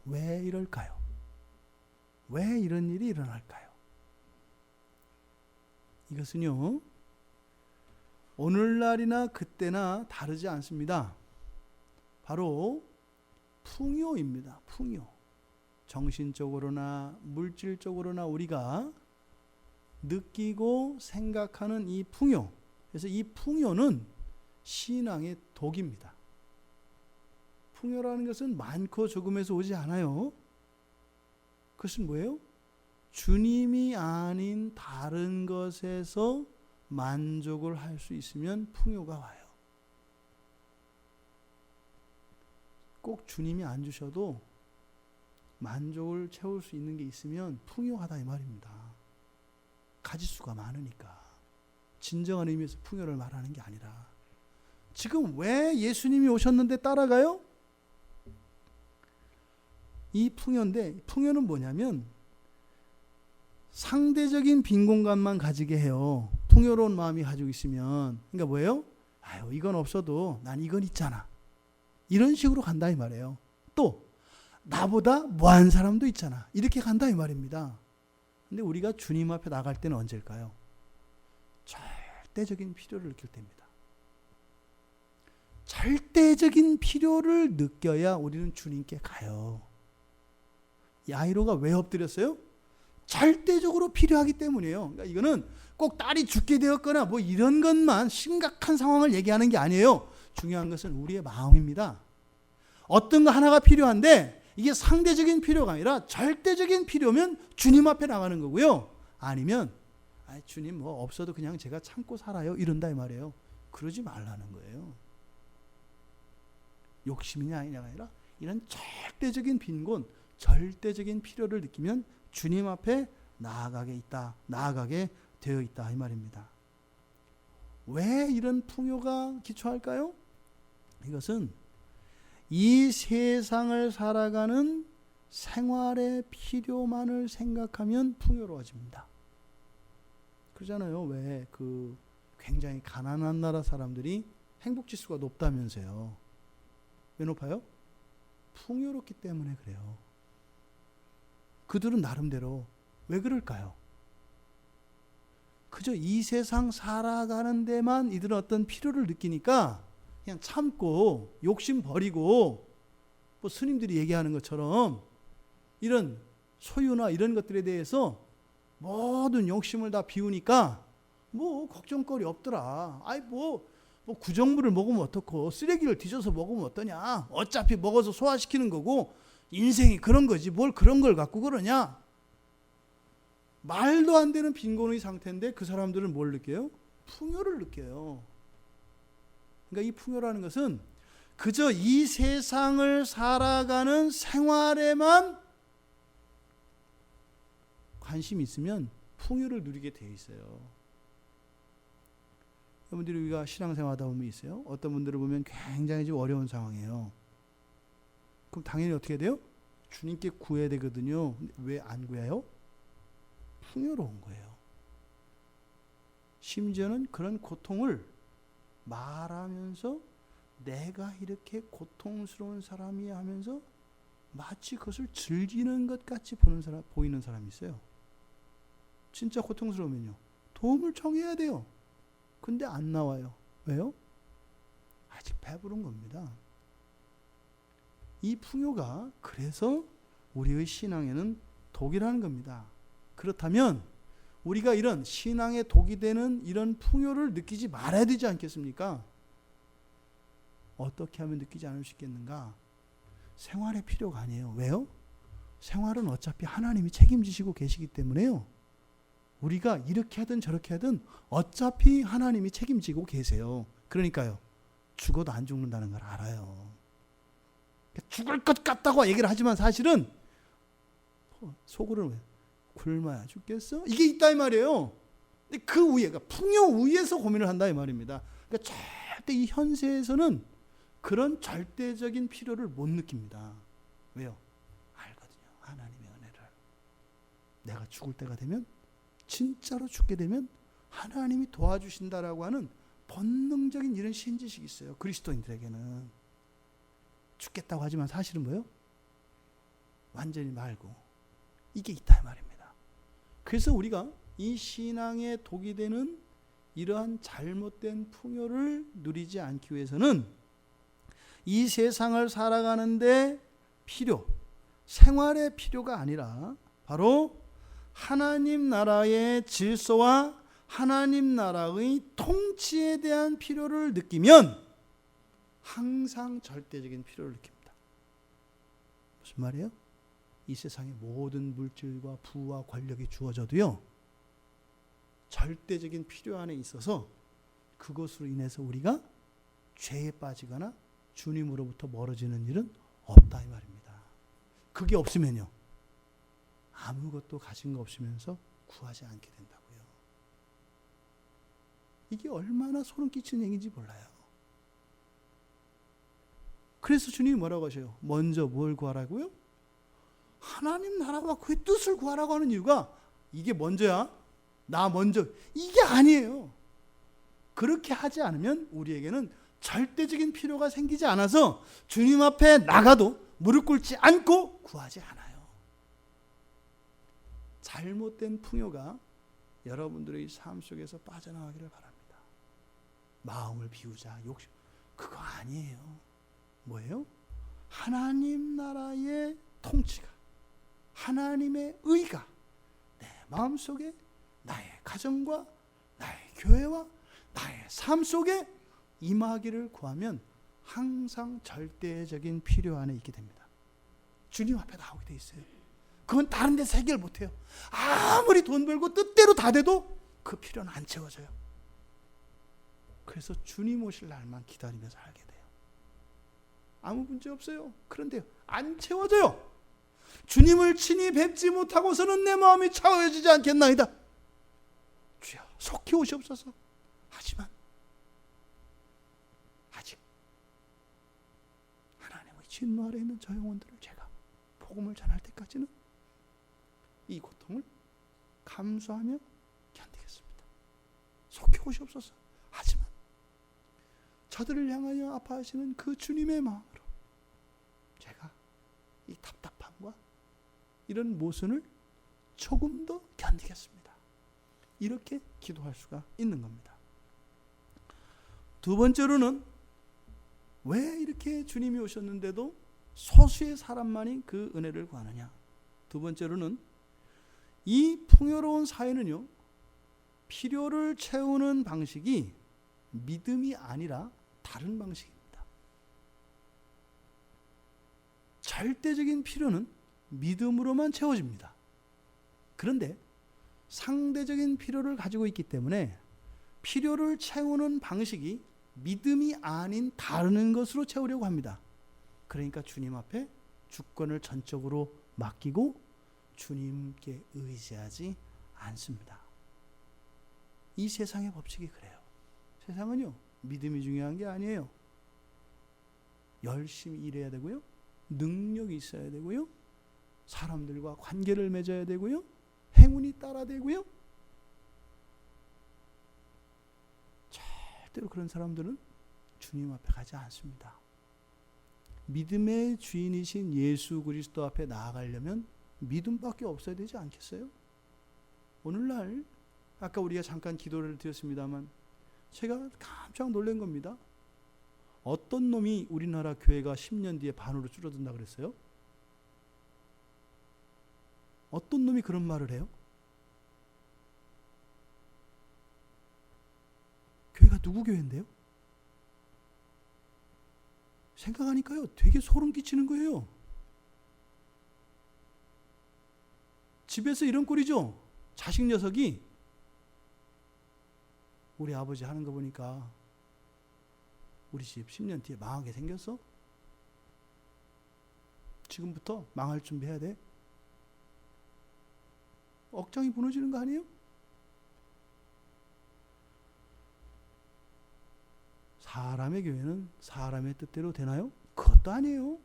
왜 이럴까요? 왜 이런 일이 일어날까요? 이것은요, 오늘날이나 그때나 다르지 않습니다. 바로 풍요입니다. 풍요. 정신적으로나 물질적으로나 우리가 느끼고 생각하는 이 풍요. 그래서 이 풍요는 신앙의 독입니다. 풍요라는 것은 많고 적음에서 오지 않아요. 그것은 뭐예요? 주님이 아닌 다른 것에서 만족을 할 수 있으면 풍요가 와요. 꼭 주님이 안 주셔도 만족을 채울 수 있는 게 있으면 풍요하다 이 말입니다. 가지수가 많으니까. 진정한 의미에서 풍요를 말하는 게 아니라. 지금 왜 예수님이 오셨는데 따라가요? 이 풍요인데, 풍요는 뭐냐면 상대적인 빈 공간만 가지게 해요. 풍요로운 마음이 가지고 있으면. 그러니까 뭐예요? 아유, 이건 없어도 난 이건 있잖아. 이런 식으로 간다 이 말이에요. 또 나보다 뭐한 사람도 있잖아. 이렇게 간다 이 말입니다. 근데 우리가 주님 앞에 나갈 때는 언제일까요? 절대적인 필요를 느낄 때입니다. 절대적인 필요를 느껴야 우리는 주님께 가요. 야이로가 왜 엎드렸어요? 절대적으로 필요하기 때문이에요. 그러니까 이거는 꼭 딸이 죽게 되었거나 뭐 이런 것만 심각한 상황을 얘기하는 게 아니에요. 중요한 것은 우리의 마음입니다. 어떤 거 하나가 필요한데 이게 상대적인 필요가 아니라 절대적인 필요면 주님 앞에 나가는 거고요. 아니면 주님 뭐 없어도 그냥 제가 참고 살아요. 이런다 이 말이에요. 그러지 말라는 거예요. 욕심이냐 아니냐가 아니라 이런 절대적인 빈곤, 절대적인 필요를 느끼면 주님 앞에 나아가게 되어 있다 이 말입니다. 왜 이런 풍요가 기초할까요? 이것은 이 세상을 살아가는 생활의 필요만을 생각하면 풍요로워집니다. 그러잖아요. 왜 그 굉장히 가난한 나라 사람들이 행복지수가 높다면서요. 왜 높아요? 풍요롭기 때문에 그래요. 그들은 나름대로 왜 그럴까요? 그저 이 세상 살아가는 데만 이들은 어떤 필요를 느끼니까 그냥 참고 욕심 버리고 뭐 스님들이 얘기하는 것처럼 이런 소유나 이런 것들에 대해서 모든 욕심을 다 비우니까 뭐 걱정거리 없더라. 아이 뭐 구정물을 먹으면 어떻고 쓰레기를 뒤져서 먹으면 어떠냐. 어차피 먹어서 소화시키는 거고 인생이 그런 거지 뭘 그런 걸 갖고 그러냐. 말도 안 되는 빈곤의 상태인데 그 사람들은 뭘 느껴요? 풍요를 느껴요. 그러니까 이 풍요라는 것은 그저 이 세상을 살아가는 생활에만 관심이 있으면 풍요를 누리게 되어 있어요. 여러분들이 우리가 신앙생활하다 보면 있어요. 어떤 분들을 보면 굉장히 좀 어려운 상황이에요. 그럼 당연히 어떻게 돼요? 주님께 구해야 되거든요. 왜 안 구해요? 풍요로운 거예요. 심지어는 그런 고통을 말하면서 내가 이렇게 고통스러운 사람이야 하면서 마치 그것을 즐기는 것 같이 보이는 사람이 있어요. 진짜 고통스러우면요. 도움을 청해야 돼요. 근데 안 나와요. 왜요? 아직 배부른 겁니다. 이 풍요가 그래서 우리의 신앙에는 독이라는 겁니다. 그렇다면 우리가 이런 신앙의 독이 되는 이런 풍요를 느끼지 말아야 되지 않겠습니까? 어떻게 하면 느끼지 않을 수 있겠는가? 생활의 필요가 아니에요. 왜요? 생활은 어차피 하나님이 책임지시고 계시기 때문에요. 우리가 이렇게 하든 저렇게 하든 어차피 하나님이 책임지고 계세요. 그러니까요. 죽어도 안 죽는다는 걸 알아요. 죽을 것 같다고 얘기를 하지만 사실은 속으로는 굶어야 죽겠어? 이게 있다 이 말이에요. 근데 그 위에가 풍요 위에서 고민을 한다 이 말입니다. 그러니까 절대 이 현세에서는 그런 절대적인 필요를 못 느낍니다. 왜요? 알거든요. 하나님의 은혜를. 내가 죽을 때가 되면 진짜로 죽게 되면 하나님이 도와주신다라고 하는 본능적인 이런 신지식이 있어요. 그리스도인들에게는. 죽겠다고 하지만 사실은 뭐예요? 완전히 말고. 이게 있다 이 말입니다. 그래서 우리가 이 신앙의 독이 되는 이러한 잘못된 풍요를 누리지 않기 위해서는 이 세상을 살아가는데 필요, 생활의 필요가 아니라 바로 하나님 나라의 질서와 하나님 나라의 통치에 대한 필요를 느끼면 항상 절대적인 필요를 느낍니다. 무슨 말이에요? 이 세상의 모든 물질과 부와 권력이 주어져도요, 절대적인 필요 안에 있어서 그것으로 인해서 우리가 죄에 빠지거나 주님으로부터 멀어지는 일은 없다 이 말입니다. 그게 없으면요, 아무것도 가진 거 없으면서 구하지 않게 된다고요. 이게 얼마나 소름 끼치는 얘기인지 몰라요. 그래서 주님이 뭐라고 하셔요? 먼저 뭘 구하라고요? 하나님 나라와 그의 뜻을 구하라고 하는 이유가 이게 먼저야? 나 먼저? 이게 아니에요. 그렇게 하지 않으면 우리에게는 절대적인 필요가 생기지 않아서 주님 앞에 나가도 무릎 꿇지 않고 구하지 않아요. 잘못된 풍요가 여러분들의 삶 속에서 빠져나가기를 바랍니다. 마음을 비우자, 욕심, 그거 아니에요. 뭐예요? 하나님 나라의 통치가, 하나님의 의가 내 마음속에, 나의 가정과 나의 교회와 나의 삶 속에 임하기를 구하면 항상 절대적인 필요 안에 있게 됩니다. 주님 앞에 나오게 돼 있어요. 그건 다른 데서 해결 못해요. 아무리 돈 벌고 뜻대로 다 돼도 그 필요는 안 채워져요. 그래서 주님 오실 날만 기다리면서 살게 돼요. 아무 문제 없어요. 그런데 안 채워져요. 주님을 친히 뵙지 못하고서는 내 마음이 차워지지 않겠나이다. 주여 속히 오시옵소서. 하지만 아직 하나님의 진노 아래 있는 저 영혼들을 제가 복음을 전할 때까지는 이 고통을 감수하며 견디겠습니다. 속히 오시옵소서. 하지만 저들을 향하여 아파하시는 그 주님의 마음으로 제가 이 답답함과 이런 모순을 조금 더 견디겠습니다. 이렇게 기도할 수가 있는 겁니다. 두 번째로는 왜 이렇게 주님이 오셨는데도 소수의 사람만이 그 은혜를 구하느냐. 두 번째로는 이 풍요로운 사회는요, 필요를 채우는 방식이 믿음이 아니라 다른 방식입니다. 절대적인 필요는 믿음으로만 채워집니다. 그런데 상대적인 필요를 가지고 있기 때문에 필요를 채우는 방식이 믿음이 아닌 다른 것으로 채우려고 합니다. 그러니까 주님 앞에 주권을 전적으로 맡기고 주님께 의지하지 않습니다. 이 세상의 법칙이 그래요. 세상은요, 믿음이 중요한 게 아니에요. 열심히 일해야 되고요, 능력이 있어야 되고요, 사람들과 관계를 맺어야 되고요, 행운이 따라되고요. 절대로 그런 사람들은 주님 앞에 가지 않습니다. 믿음의 주인이신 예수 그리스도 앞에 나아가려면 믿음밖에 없어야 되지 않겠어요? 오늘날 아까 우리가 잠깐 기도를 드렸습니다만 제가 깜짝 놀란 겁니다. 어떤 놈이 우리나라 교회가 10년 뒤에 반으로 줄어든다 그랬어요? 어떤 놈이 그런 말을 해요? 교회가 누구 교회인데요? 생각하니까요, 되게 소름 끼치는 거예요. 집에서 이런 꼴이죠. 자식 녀석이 우리 아버지 하는 거 보니까 우리 집 10년 뒤에 망하게 생겼어? 지금부터 망할 준비해야 돼? 억장이 무너지는 거 아니에요? 사람의 교회는 사람의 뜻대로 되나요? 그것도 아니에요.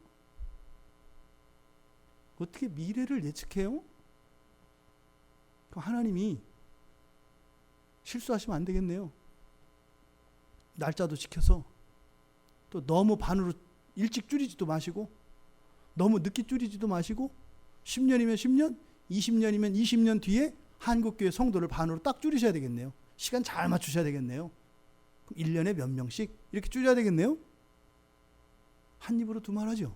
어떻게 미래를 예측해요? 그럼 하나님이 실수하시면 안 되겠네요. 날짜도 지켜서 또 너무 반으로 일찍 줄이지도 마시고 너무 늦게 줄이지도 마시고 10년이면 10년, 20년이면 20년 뒤에 한국교회 성도를 반으로 딱 줄이셔야 되겠네요. 시간 잘 맞추셔야 되겠네요. 1년에 몇 명씩 이렇게 줄여야 되겠네요. 한 입으로 두 말하죠.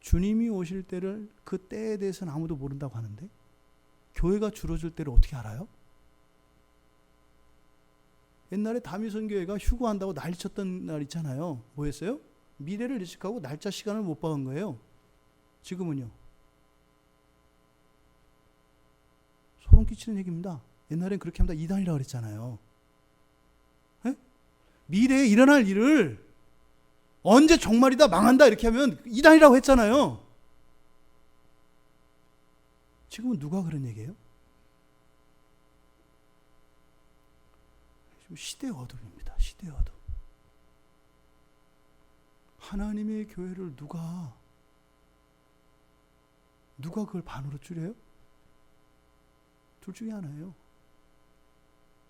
주님이 오실 때를 그 때에 대해서는 아무도 모른다고 하는데 교회가 줄어들 때를 어떻게 알아요? 옛날에 다미선교회가 휴거한다고 난리쳤던 날 있잖아요. 뭐였어요? 미래를 예측하고 날짜 시간을 못 박은 거예요. 지금은요. 소름 끼치는 얘기입니다. 옛날엔 그렇게 하면 이단이라고 그랬잖아요. 에? 미래에 일어날 일을 언제 종말이다 망한다 이렇게 하면 이단이라고 했잖아요. 지금은 누가 그런 얘기예요? 시대의 어둠입니다. 시대의 어둠. 하나님의 교회를 누가 그걸 반으로 줄여요? 둘 중에 하나예요.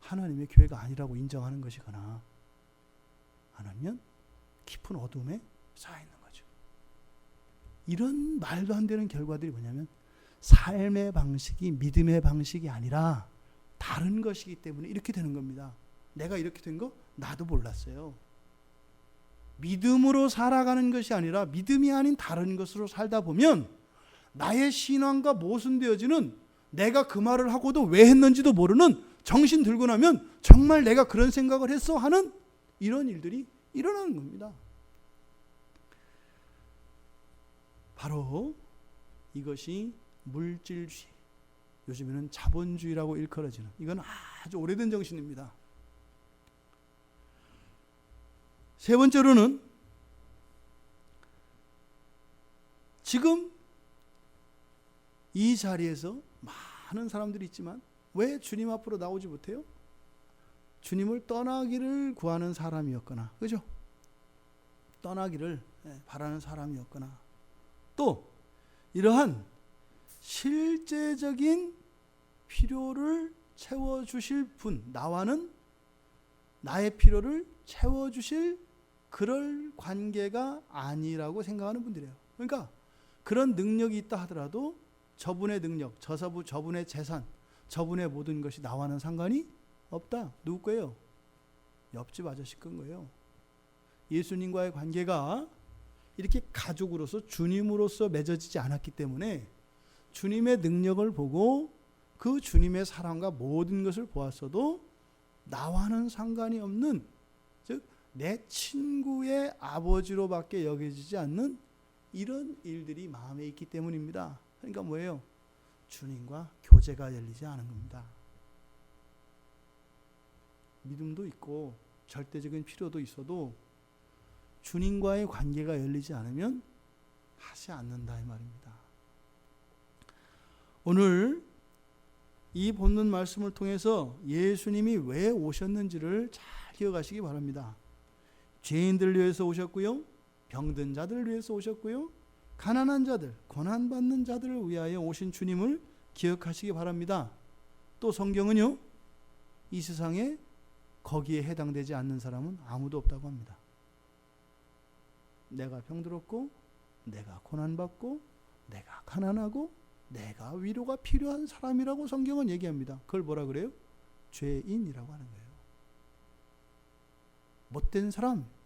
하나님의 교회가 아니라고 인정하는 것이거나 아니면 깊은 어둠에 쌓여 있는 거죠. 이런 말도 안 되는 결과들이 뭐냐면 삶의 방식이 믿음의 방식이 아니라 다른 것이기 때문에 이렇게 되는 겁니다. 내가 이렇게 된 거 나도 몰랐어요. 믿음으로 살아가는 것이 아니라 믿음이 아닌 다른 것으로 살다 보면 나의 신앙과 모순되어지는, 내가 그 말을 하고도 왜 했는지도 모르는, 정신 들고 나면 정말 내가 그런 생각을 했어 하는 이런 일들이 일어나는 겁니다. 바로 이것이 물질주의, 요즘에는 자본주의라고 일컬어지는, 이건 아주 오래된 정신입니다. 세 번째로는 지금 이 자리에서 많은 사람들이 있지만 왜 주님 앞으로 나오지 못해요? 주님을 떠나기를 구하는 사람이었거나, 그죠? 떠나기를 바라는 사람이었거나, 또 이러한 실제적인 필요를 채워주실 분, 나와는 나의 필요를 채워주실 그럴 관계가 아니라고 생각하는 분들이에요. 그러니까 그런 능력이 있다 하더라도 저분의 능력, 저분의 재산, 저분의 모든 것이 나와는 상관이 없다. 누구 거예요? 옆집 아저씨 건 거예요. 예수님과의 관계가 이렇게 가족으로서 주님으로서 맺어지지 않았기 때문에 주님의 능력을 보고 그 주님의 사랑과 모든 것을 보았어도 나와는 상관이 없는, 즉 내 친구의 아버지로밖에 여겨지지 않는 이런 일들이 마음에 있기 때문입니다. 그러니까 뭐예요? 주님과 교제가 열리지 않은 겁니다. 믿음도 있고 절대적인 필요도 있어도 주님과의 관계가 열리지 않으면 하지 않는다 이 말입니다. 오늘 이 본문 말씀을 통해서 예수님이 왜 오셨는지를 잘 기억하시기 바랍니다. 죄인들을 위해서 오셨고요, 병든 자들을 위해서 오셨고요, 가난한 자들, 고난받는 자들을 위하여 오신 주님을 기억하시기 바랍니다. 또 성경은요, 이 세상에 거기에 해당되지 않는 사람은 아무도 없다고 합니다. 내가 병들었고, 내가 고난받고, 내가 가난하고, 내가 위로가 필요한 사람이라고 성경은 얘기합니다. 그걸 뭐라 그래요? 죄인이라고 하는 거예요. 못된 사람.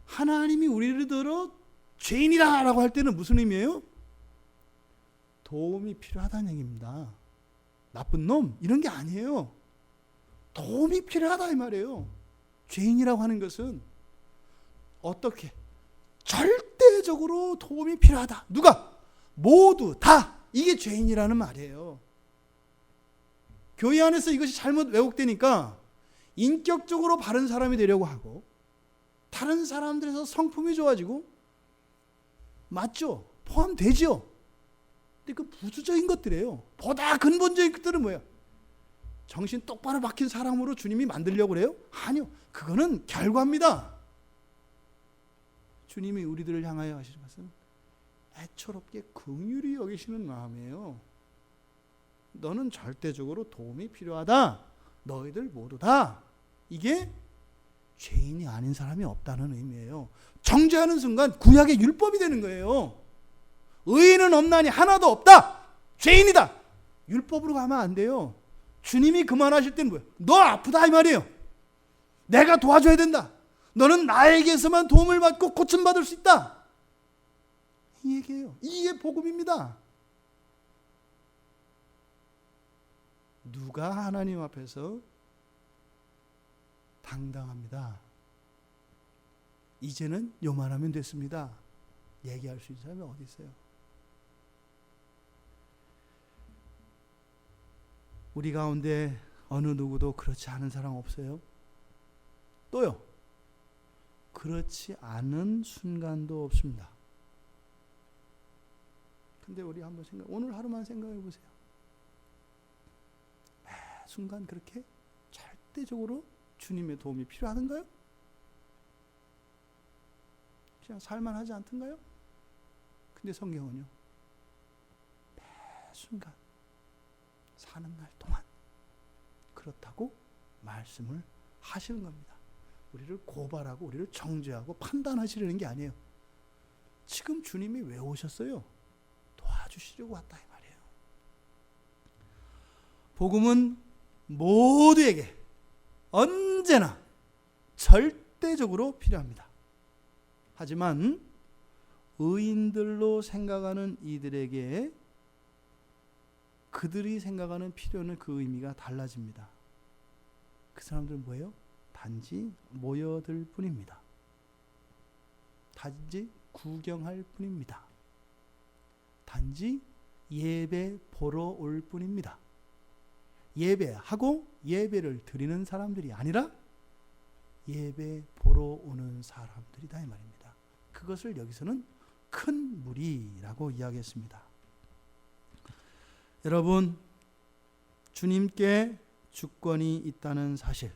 하나님이 우리를 들어 죄인이다 라고 할 때는 무슨 의미예요? 도움이 필요하다는 얘기입니다. 나쁜 놈 이런 게 아니에요. 도움이 필요하다 이 말이에요. 죄인이라고 하는 것은 어떻게? 절대적으로 도움이 필요하다. 누가? 모두 다. 이게 죄인이라는 말이에요. 교회 안에서 이것이 잘못 왜곡되니까 인격적으로 바른 사람이 되려고 하고 다른 사람들에서 성품이 좋아지고, 맞죠? 포함되죠? 근데 그 부수적인 것들이에요. 보다 근본적인 것들은 뭐예요? 정신 똑바로 박힌 사람으로 주님이 만들려고 그래요? 아니요. 그거는 결과입니다. 주님이 우리들을 향하여 하시는 것은 애처롭게 긍휼히 여기시는 마음이에요. 너는 절대적으로 도움이 필요하다. 너희들 모두 다. 이게 죄인이 아닌 사람이 없다는 의미예요. 정죄하는 순간 구약의 율법이 되는 거예요. 의인은 없나니 하나도 없다. 죄인이다. 율법으로 가면 안 돼요. 주님이 그만하실 때는 뭐예요? 너 아프다 이 말이에요. 내가 도와줘야 된다. 너는 나에게서만 도움을 받고 고침받을 수 있다. 이 얘기예요. 이게 복음입니다. 누가 하나님 앞에서 당당합니다. 이제는 요만하면 됐습니다. 얘기할 수 있는 사람이 어디 있어요? 우리 가운데 어느 누구도 그렇지 않은 사람 없어요? 또요, 그렇지 않은 순간도 없습니다. 근데 우리 한번 오늘 하루만 생각해 보세요. 매 순간 그렇게 절대적으로 주님의 도움이 필요하던가요? 그냥 살만하지 않던가요? 근데 성경은요, 매 순간 사는 날 동안 그렇다고 말씀을 하시는 겁니다. 우리를 고발하고 우리를 정죄하고 판단하시려는 게 아니에요. 지금 주님이 왜 오셨어요? 도와주시려고 왔다 이 말이에요. 복음은 모두에게 언제나 절대적으로 필요합니다. 하지만 의인들로 생각하는 이들에게 그들이 생각하는 필요는 그 의미가 달라집니다. 그 사람들은 뭐예요? 단지 모여들 뿐입니다. 단지 구경할 뿐입니다. 단지 예배 보러 올 뿐입니다. 예배하고 예배를 드리는 사람들이 아니라 예배 보러 오는 사람들이다 이 말입니다. 그것을 여기서는 큰 무리라고 이야기했습니다. 여러분, 주님께 주권이 있다는 사실,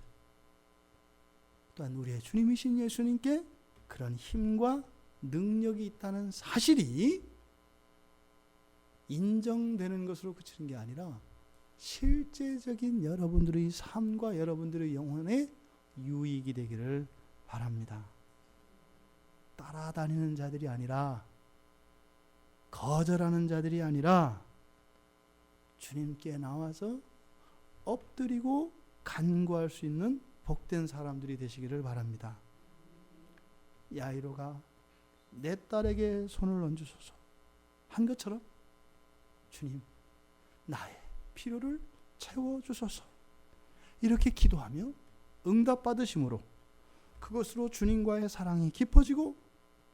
또한 우리의 주님이신 예수님께 그런 힘과 능력이 있다는 사실이 인정되는 것으로 그치는 게 아니라 실제적인 여러분들의 삶과 여러분들의 영혼에 유익이 되기를 바랍니다. 따라다니는 자들이 아니라, 거절하는 자들이 아니라 주님께 나와서 엎드리고 간구할 수 있는 복된 사람들이 되시기를 바랍니다. 야이로가 내 딸에게 손을 얹으소서 한 것처럼 주님, 나의 필요를 채워주소서 이렇게 기도하며 응답받으심으로 그것으로 주님과의 사랑이 깊어지고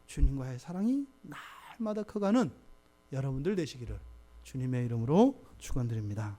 주님과의 사랑이 날마다 커가는 여러분들 되시기를 주님의 이름으로 축원드립니다.